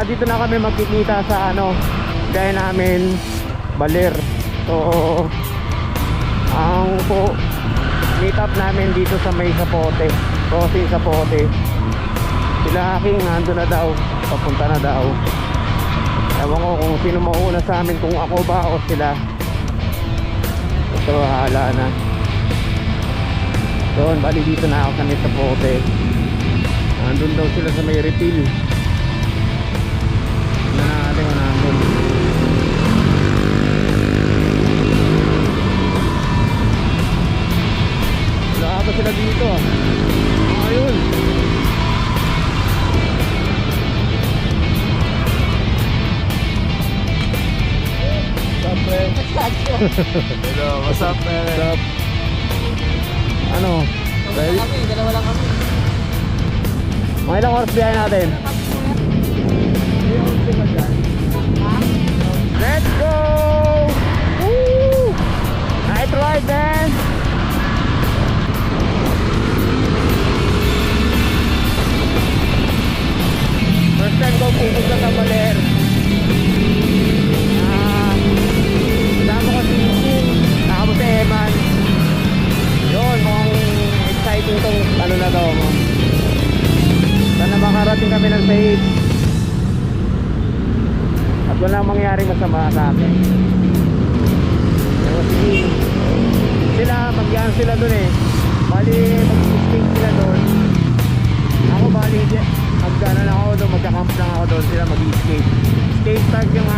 dito na kami magkikita sa ano, gaya namin Baler. So ang po meet up namin dito sa may Zapote, crossing Zapote. Sila aking nando na daw, papunta na daw. Ewan ko kung sino mauna sa amin, kung ako ba o sila. So hala na. Doon, bali dito na ako sa may Zapote. Nandun daw sila sa may refill. Na natin kung nandun. Wala ata sila dito ah. Ayun. Hello, what's up, man? What's up? Ano? Ready? Dalawa lang kami. Mga ilang oras biyahe natin? Let's go! Woo! Night ride, man! First time ko pupunta sa Baler. Kasama ko si King, kasama si Eman. Yun, mukhang exciting tong ano na to. Sana makarating kami ng safe at walang mangyaring masama sa akin. Pero sige, sila, magyan sila dun eh. Bali, mag-skate sila dun. Ako bali, magkano lang ako dun, magka-camp lang ako dun. Sila mag-skate. Skate park yung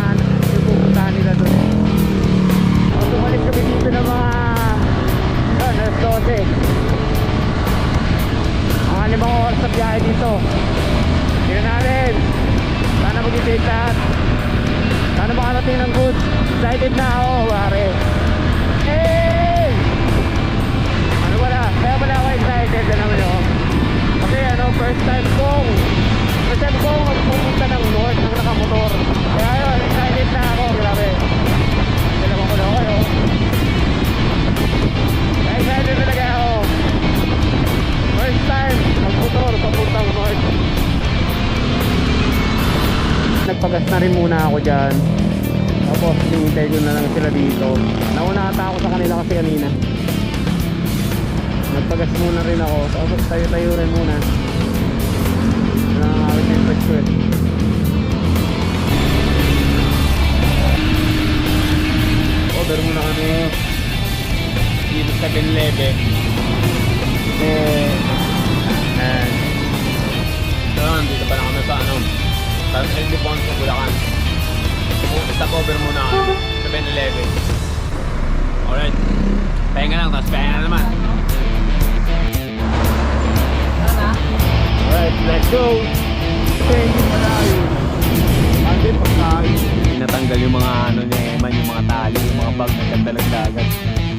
pupuntahan nila dun. Ako bumalik kami dito ng mga alas 12. Mga 5 oras sa biyahe dito. Tingnan natin. Sana mag-i-take lahat. Sana makarating ng good. Excited na ako, pare. Hey! Ano wala? Kaya pala ako excited. Alam mo nyo? Kasi ano, first time kong magpupunta ng north ng nakamotor. Kaya yun, excited na ako. Grabe. Dalawa ko na ako, no? Kaya excited talaga ako. First time magmotor papuntang north. Nagpagas na rin muna ako dyan. Tapos hinihintay ko na lang sila dito. Nauna ata ako sa kanila kasi kanina. Nagpagas muna rin ako. Tapos tayo-tayo rin muna. Nakakawit na yung first ko eh. Order muna kami dito sa 7-Eleven. And doon, dito pa lang kami sa ano, sa El Defonso, Bulacan. Stop over muna kami, 7-Eleven. Alright, pahinga lang, tapos pahinga na naman. Alright, let's go! Thank you malayo. Andin pagkain. Pinatanggal yung mga ano niya, Eman, yung mga tali, yung mga bag na gandalagdagan.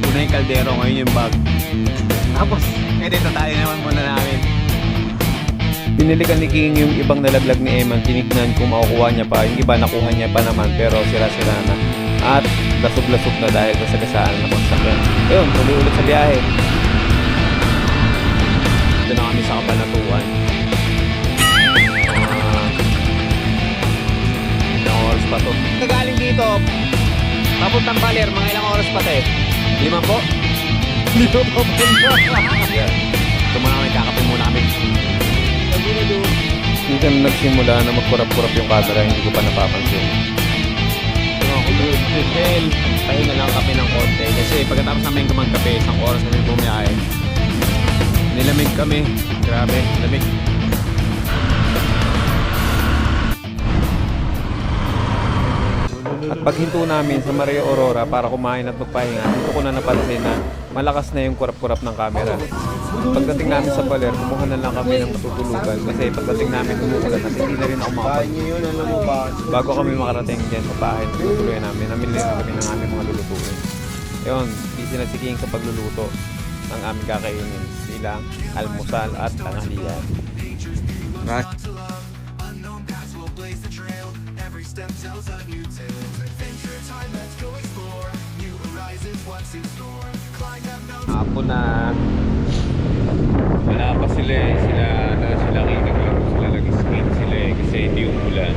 Una yung kaldero, ngayon yung bag. Tapos, dito tayo naman muna namin. Binilikan ni King yung ibang nalaglag ni Eman, tinignan kung makukuha niya pa. Yung iba nakuha niya pa naman pero sira-sira na. At lasog-lasog na dahil sa sagasaan na pagsakyan. Ayun, tuloy ulit sa biyahe. Ito na kami sa Kabanatuan. Ilang oras pa to? Kagaling dito, papuntang Baler, mga ilang oras pa to eh? 5 po? 5 po po. Yeah. Ito muna kami, kakape muna kami. Dito na nagsimula na magkurap-kurap yung camera, hindi ko pa napapansin. Mga kulod, Michelle, tayo na lang kami ng konti. Kasi pagkatapos namin magkape, isang oras kami bumiyahe. Nilamig kami, grabe, lamig. At paghinto namin sa Maria Aurora para kumain at magpahinga, dito ko na napansin na malakas na yung kurap-kurap ng camera. Pagdating namin sa Baler, kumuha na lang kami ng matutulugan kasi pagdating namin umuulan at hindi na rin ako makapag. Bago kami makarating dyan sa bahay, tutuloy namin. Namili na kami ng aming mga lulutuin. Yun, busy na si King sa pagluluto ng aming kakainin. Silang almusal at tanghalian. Hapon na. Wala pa sila eh. Sila King naglaro sila, nag-skate sila eh kasi hindi umulan.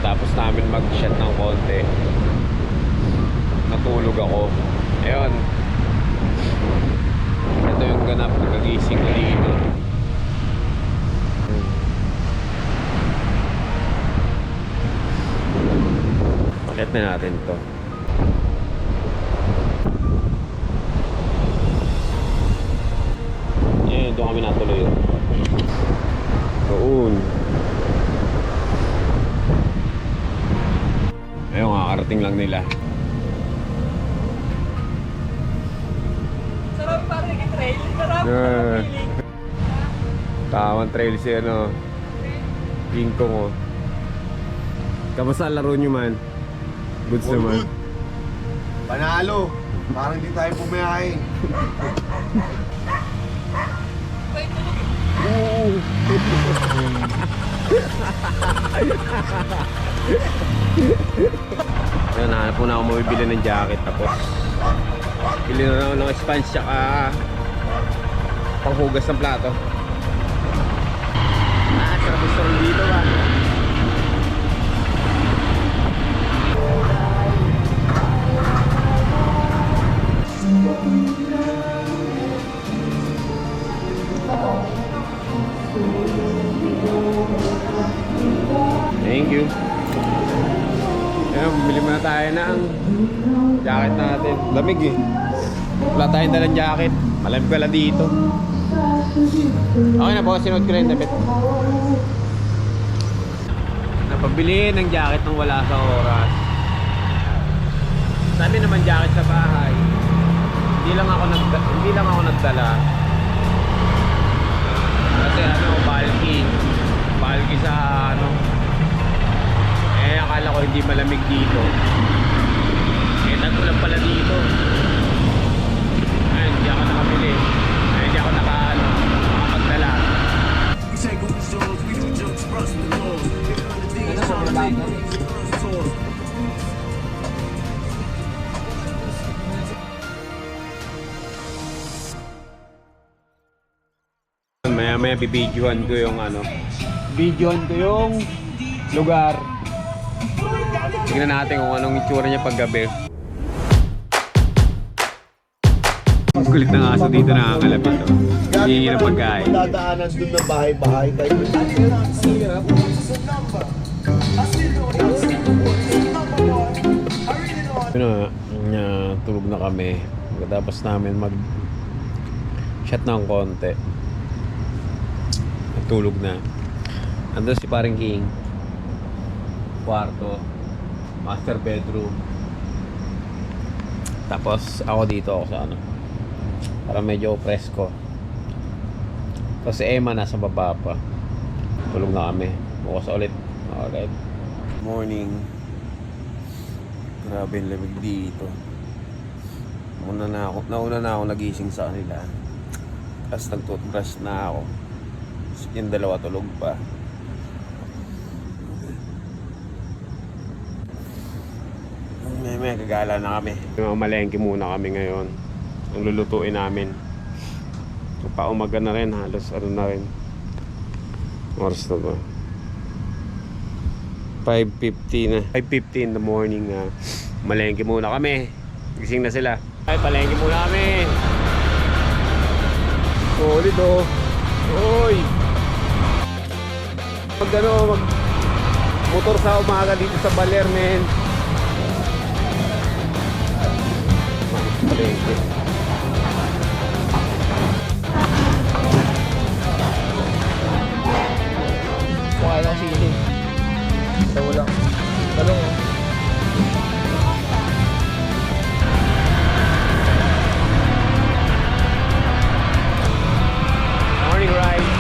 Tapos namin mag-shot ng konti. Natulog ako. Ayun. Ito yung ganap. Nagagising ko dito. Paket na natin to. Yan, doon kami natuloy. Doon. Ayun, kakarating lang nila. Sarap pa rin trail. Sarap. Tamang trail si ano. King Kong, oh. Kamusta ang laro nyo, man? Goods All naman. good. Panalo. Parang di tayo pumayain. Ayun, nahanap po na ako mabibili ng jacket. Tapos bili na ako ng sponge tsaka panghugas ng plato. Sarap gusto rin dito ba? Thank you. Ayun, bumili muna tayo ng jacket natin. Lamig eh. Wala tayong dalang jacket. Malamig pala dito. Okay na po, sinuot ko na yung damit. Napabili ng jacket nung wala sa oras. Sabi naman jacket sa bahay. Hindi lang ako nagdala. Kasi ano, bulky sa ano. Eh akala ko hindi malamig dito. Eh tag-ulan pala dito. Ayun, hindi ako nakabili. Ayun, hindi ako nakapagdala. Maya bibidyohan ko yung ano. Videohan ko yung lugar. Tingnan natin kung anong itsura niya paggabi. Ang kulit ng aso dito, nakakalapit to. Hihingi ng pagkain. Dadaanan dun na bahay-bahay tayo. Tulog na kami. Pagkatapos namin mag-shot ng konti. Natulog na. Andun si paring King. Kwarto. Master bedroom. Tapos ako dito ako sa ano. Para medyo presko. Tapos si Emma nasa baba pa. Tulog na kami. Bukas ulit. Alright. Morning. Grabe yung lamig dito. Nauna na ako nagising sa kanila. Tapos nag-toothbrush na ako. Yung dalawa tulog pa. May kagala na kami. Malengke muna kami ngayon. Ang lulutuin namin. Paumaga na rin, halos ano na rin. Oras na ba? 5:50 na. 5:50 in the morning na. Malengke muna kami. Gising na sila. Ay, palengke muna kami. Solid oh. Uy! Mag motor sa umaga dito sa Baler, men. Palengke. Mukha lang sili. Tawo lang. Talong oh. Morning ride.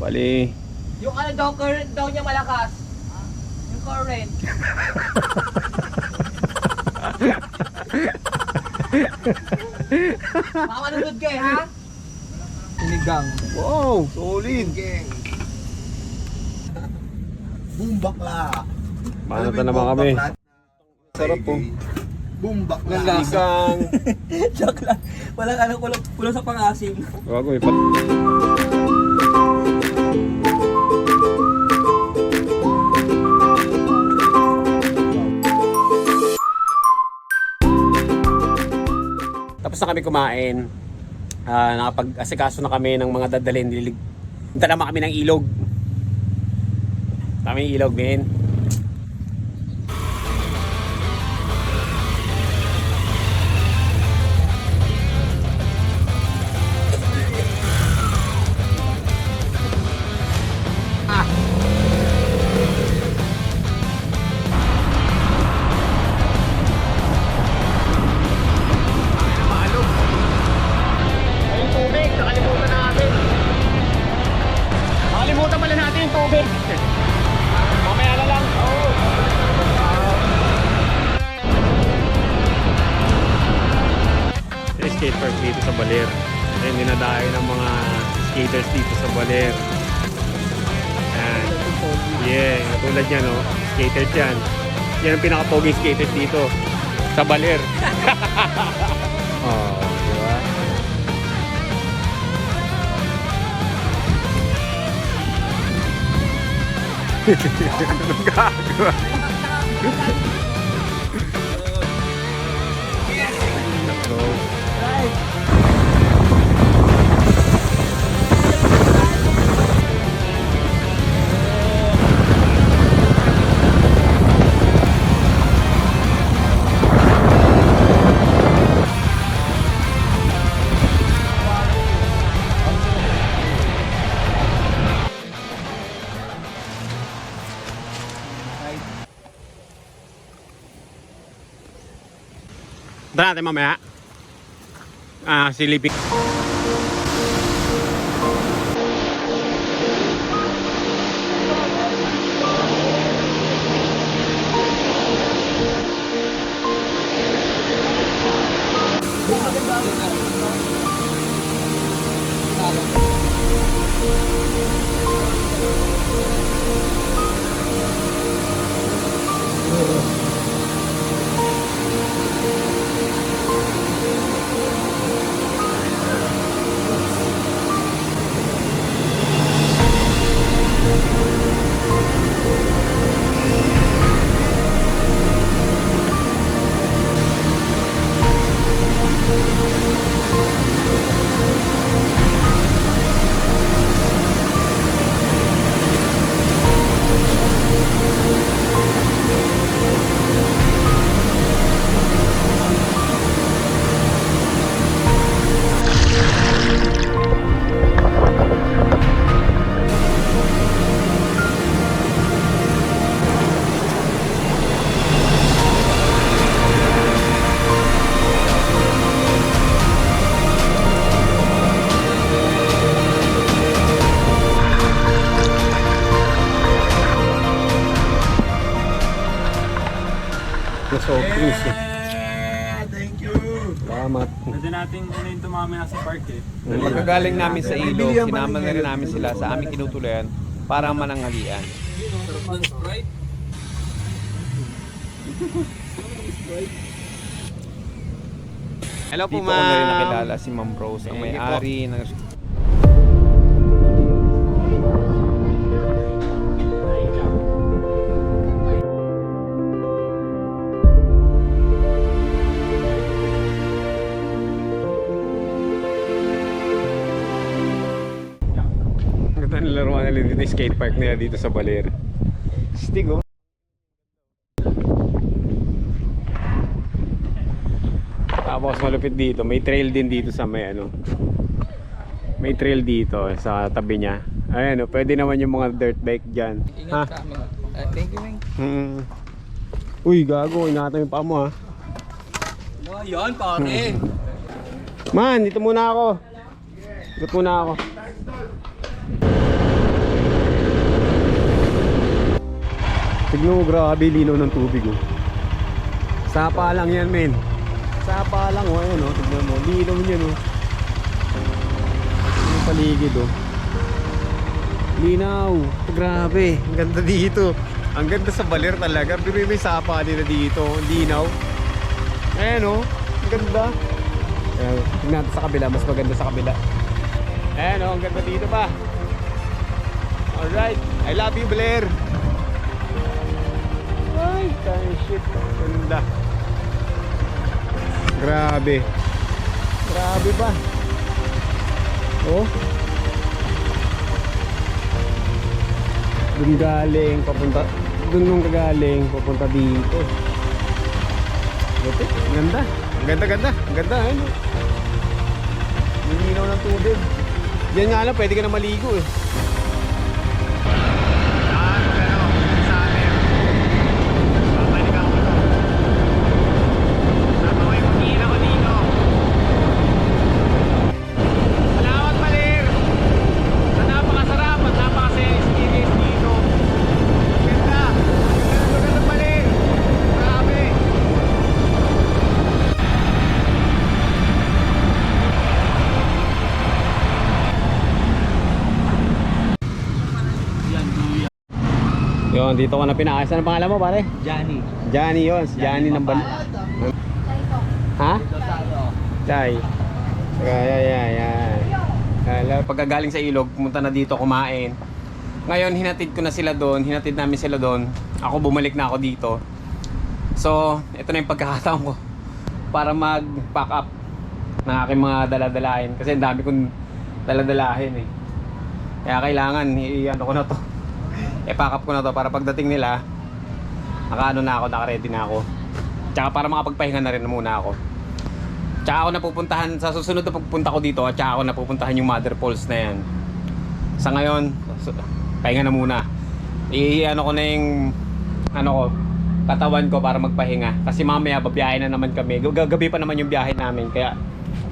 Bali, Yung ano daw, current daw niya malakas. Yung current. Baka manunod kayo, ha? Sinigang. wow! Solid, gang. Boom bakla. Paano na naman kami? Sarap po. Boom bakla. Sinigang. Joke lang. Walang ano, kulang sa pang-asim. Gago eh. Tapos na kami kumain. Nakapag-asikaso na kami ng mga dadalhin. Punta naman kami ng ilog. Kami ilog, men. Yung tubig, nakalimutan natin. Nakalimutan pala natin yung tubig. Mamaya na lang. Yung skate park dito sa Baler. Ayun, dinadayo ng mga skaters dito sa Baler. Ayan. Yeah, katulad yan, no? Skaters yan. Yan ang pinaka-poging skaters dito sa Baler. Oh, di ba? Anong gagawa? Tara natin mamaya. Silipin. Soft drinks eh. Thank you. Salamat. Pwede natin unahin ito mamaya sa park eh. Pagkagaling namin sa ilog, sinama na rin namin sila sa aming tinutulayan para mananghalian. Hello po, Dito ko na rin nakilala si Ma'am Rose, ang may-ari ng ganda ng laruan nila dito, skate park nila dito sa Baler. Stig oh. Tapos malupit dito, may trail din dito sa may ano. May trail dito sa tabi niya. Ayan oh, pwede naman yung mga dirt bike diyan. Ingat ka, Ming. Thank you, Ming. Uy, gago, ingatan yung paa mo ha. Oh, yan, pare. Man, dito muna ako. Dito muna ako. Tignan mo, grabe lino ng tubig oh. Sapa lang yan men. Sapa lang oh, ayan oh. Tignan mo, linaw yan oh. Yung paligid oh. Linaw, grabe, ang ganda dito. Ang ganda sa Baler talaga. Pero may sapa nila dito, linaw. Ayan oh, ang ganda. Ayan, tignan natin sa kabila, mas maganda sa kabila. Ayan oh, ang ganda dito pa. Alright, I love you Baler. Ay, tayo shit, ganda. Grabe. Grabe ba? Oh. Dun galing, papunta. Dun nung kagaling, papunta dito. Ito, ganda. Ganda. Ganda, ano? Nilinaw ng tubig. Yan nga lang, pwede ka na maligo eh. Yun, dito ko na pinakayos. Ano pangalan mo pare? Johnny. Johnny yun, si Johnny ng bal... Ha? Chay. Yan. Pagkagaling sa ilog, pumunta na dito kumain. Ngayon, hinatid ko na sila doon. Hinatid namin sila doon. Ako bumalik na ako dito. So, ito na yung pagkakataon ko para mag-pack up ng aking mga daladalahin. Kasi ang dami kong daladalahin eh. Kaya kailangan, i-ano ko na to. I-pack up ko na to para pagdating nila, naka-ano na ako, naka-ready na ako. Tsaka para makapagpahinga na rin muna ako. Tsaka ako napupuntahan, sa susunod na pagpunta ko dito, at tsaka ako napupuntahan yung Mother Falls na yan. Sa ngayon, pahinga na muna. I-ano ko na yung, ano ko, katawan ko para magpahinga. Kasi mamaya, babiyahe na naman kami. Gagabi pa naman yung biyahe namin, kaya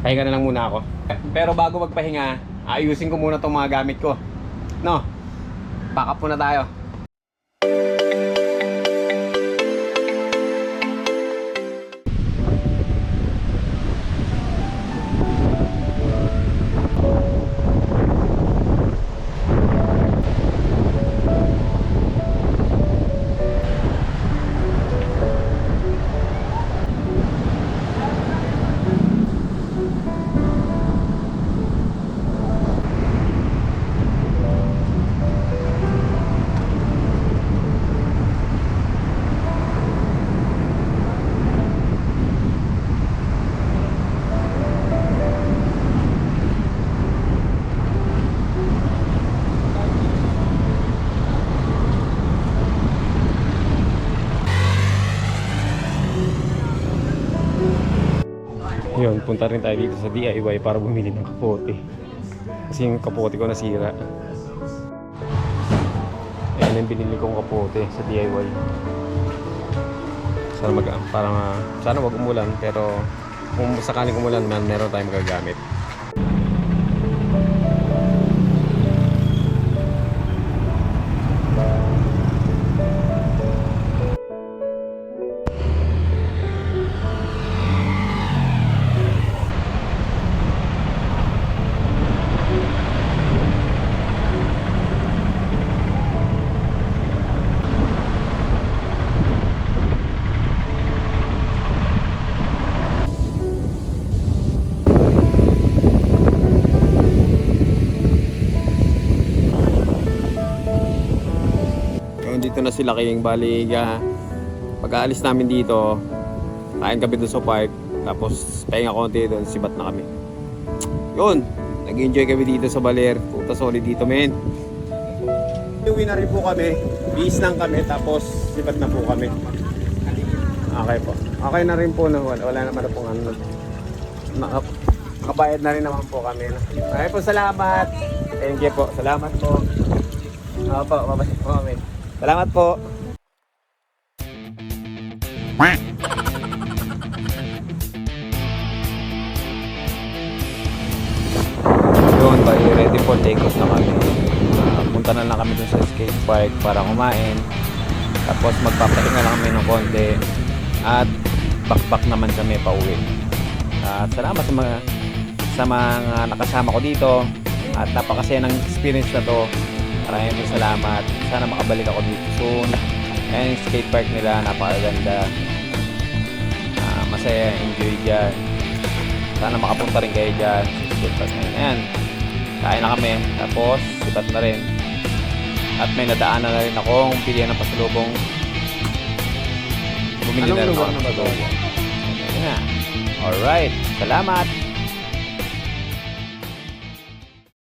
pahinga na lang muna ako. Pero bago magpahinga, ayusin ko muna itong mga gamit ko. No? Pack up muna tayo. Yun, punta rin tayo dito sa DIY para bumili ng kapote. Kasi yung kapote ko nasira. Ayan yung binili kong kapote sa DIY. Sana wag umulan, pero kung sakaling umulan man, meron tayong magagamit. Dito na sila King, bali pag-aalis namin dito, kain kami doon sa park, tapos pahinga konti doon, sibat na kami. Yun, nag-enjoy kami dito sa Baler. Puta solid dito men. Uwi na rin po kami, bis lang kami, tapos sibat na po kami. Okay po, okay na rin po, wala naman na pong ano, nakabayad na rin naman po kami. Okay po, salamat. Thank you po, salamat po. Opo, babalik po kami. Salamat po. Yun, ready for take off na kami. Punta na lang kami dun sa skate park para kumain. Tapos magpapahinga lang kami ng konti at bakbak naman kami pauwi. At salamat sa mga nakasama ko dito at napakasaya ng experience na to. Maraming salamat. Sana makabalik ako dito soon. Ayan yung skate park nila, napakaganda. Masaya, enjoy dyan. Sana makapunta rin kayo dyan sa skate park na yun. Ayan, kain na kami. Tapos sibat na rin. At may nadaanan na rin akong pilihan ng pasalubong. Bumili na rin ako ng pasalubong. Ayan na. Alright, salamat.